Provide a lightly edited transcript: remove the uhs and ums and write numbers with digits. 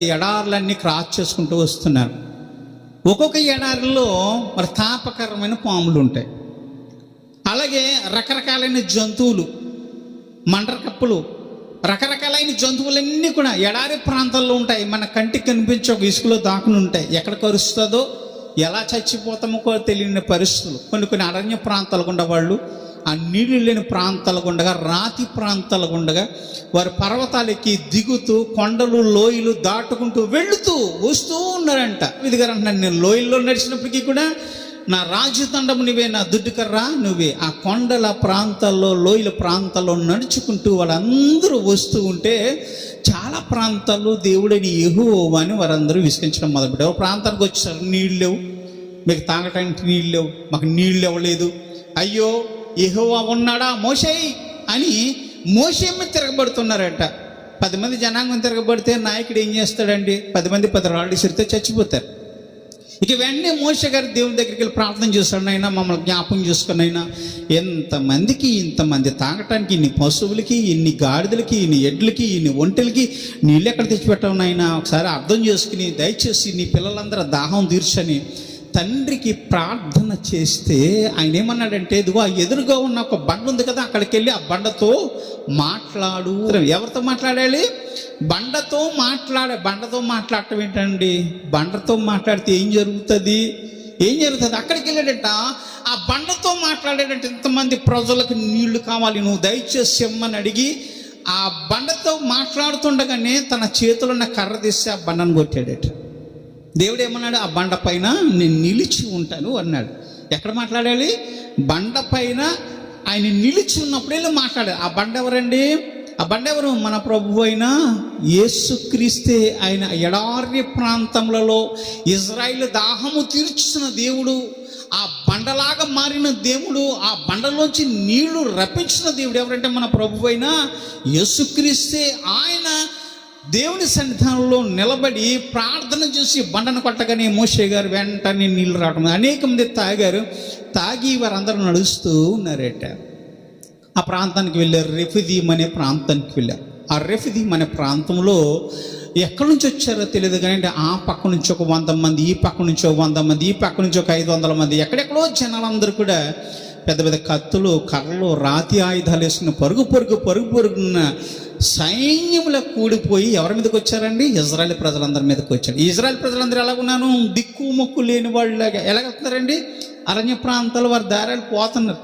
ఎడారులన్నీ cross చేసుకుంటూ వస్తున్నారు. ఒక్కొక్క ఎడారిలో మరి తాపకరమైన పాములు ఉంటాయి. అలాగే రకరకాలైన జంతువులు, మండరకప్పులు, రకరకాలైన జంతువులన్నీ కూడా ఎడారి ప్రాంతాల్లో ఉంటాయి. మన కంటికి కనిపించే ఒక ఇసుకలో దాకుని ఉంటాయి. ఎక్కడ కరుస్తుందో, ఎలా చచ్చిపోతామో తెలియని పరిస్థితులు. కొన్ని అరణ్య ప్రాంతాలు గుండా వాళ్ళు, ఆ నీళ్ళు లేని ప్రాంతాలు గుండగా, రాతి ప్రాంతాలు గుండగా వారు పర్వతాలకి దిగుతూ కొండలు లోయలు దాటుకుంటూ వెళుతూ వస్తూ ఉన్నారంట. ఇదిగారు అంటున్నాను, నేను లోయల్లో నడిచినప్పటికీ కూడా నా రాజదండము నువ్వే, నా దుడ్డుకర్రా నువ్వే. ఆ కొండల ప్రాంతాల్లో లోయల ప్రాంతాల్లో నడుచుకుంటూ వాళ్ళందరూ వస్తూ ఉంటే చాలా ప్రాంతాల్లో దేవుడని యెహోవా అని వారందరూ విసిగించడం మొదలుపెట్టారు. ప్రాంతానికి వచ్చారు, నీళ్ళు లేవు, మీకు తాగటానికి నీళ్ళు లేవు, మాకు నీళ్ళు ఇవ్వలేదు, అయ్యో యెహోవా ఉన్నాడా మోషే అని మోషే మీద తిరగబడుతున్నారట. 10 మంది జనాంగం తిరగబడితే నాయకుడు ఏం చేస్తాడండి? 10 మంది 10 రాళ్ళు విసిరితే చచ్చిపోతారు. ఇక వెంటనే మోషే గారు దేవుని దగ్గరికి వెళ్ళి ప్రార్థన చేస్తాడు, అయినా మమ్మల్ని జ్ఞాపకం చేసుకుని, అయినా ఎంతమందికి ఇంతమంది తాగటానికి, ఇన్ని పశువులకి, ఇన్ని గాడిదలకి, ఇన్ని ఎడ్లకి, ఇన్ని ఒంటెలకి నీళ్ళు ఎక్కడ తెచ్చిపెట్టావు నాయనా, ఒకసారి అర్థం చేసుకుని దయచేసి నీ పిల్లలందరూ దాహం తీర్చని తండ్రికి ప్రార్థన చేస్తే ఆయన ఏమన్నాడంటే, ఇదిగో ఆ ఎదురుగా ఉన్న ఒక బండ ఉంది కదా, అక్కడికి వెళ్ళి ఆ బండతో మాట్లాడు. ఎవరితో మాట్లాడాలి? బండతో బండతో మాట్లాడటం ఏంటండి? బండతో మాట్లాడితే ఏం జరుగుతుంది? అక్కడికి వెళ్ళాడంట, ఆ బండతో మాట్లాడాడంటే, ఇంతమంది ప్రజలకు నీళ్లు కావాలి, నువ్వు దయచేసి ఇమ్మని అడిగి ఆ బండతో మాట్లాడుతుండగానే తన చేతిలో ఉన్న కర్ర తీసి ఆ బండను కొట్టాడట. దేవుడు ఏమన్నాడు? ఆ బండ పైన నేను నిలిచి ఉంటాను అన్నాడు. ఎక్కడ మాట్లాడాలి? బండ పైన ఆయన నిలిచి ఉన్నప్పుడు వెళ్ళి మాట్లాడాలి. ఆ బండ ఎవరండి? ఆ బండ ఎవరు? మన ప్రభువు అయిన యేసుక్రీస్తే. ఆయన ఎడారి ప్రాంతములలో ఇజ్రాయేలు దాహము తీర్చిన దేవుడు, ఆ బండలాగా మారిన దేవుడు, ఆ బండలోంచి నీళ్లు రప్పించిన దేవుడు ఎవరంటే మన ప్రభువు అయిన యేసుక్రీస్తే. ఆయన దేవుని సన్నిధానంలో నిలబడి ప్రార్థన చేసి బండను కొట్టగానే మోషే గారు వెంటనే నీళ్ళు రావడం, అనేక మంది తాగి వారందరూ నడుస్తూ ఉన్నారట. ఆ ప్రాంతానికి వెళ్ళారు, రెఫిదీం అనే ప్రాంతానికి వెళ్ళారు. ఆ రెఫిదీం అనే ప్రాంతంలో ఎక్కడి నుంచి వచ్చారో తెలియదు కానీ, ఆ పక్క నుంచి ఒక 100 మంది, ఈ పక్క నుంచి ఒక 100 మంది, ఈ పక్క నుంచి ఒక 500 మంది, ఎక్కడెక్కడో జనాలందరూ కూడా పెద్ద పెద్ద కత్తులు, కర్రలు, రాతి ఆయుధాలు వేసుకుని పరుగున సైన్యముల కూడిపోయి ఎవరి మీదకి వచ్చారండి? ఇజ్రాయేల్ ప్రజలందరి మీదకి వచ్చారు. ఇజ్రాయేల్ ప్రజలందరూ ఎలాగున్నాను? దిక్కు మొక్కు లేని వాళ్ళలాగా ఎలాగెళ్తున్నారండి? అరణ్య ప్రాంతాలు వారి దారాలు పోతున్నారు.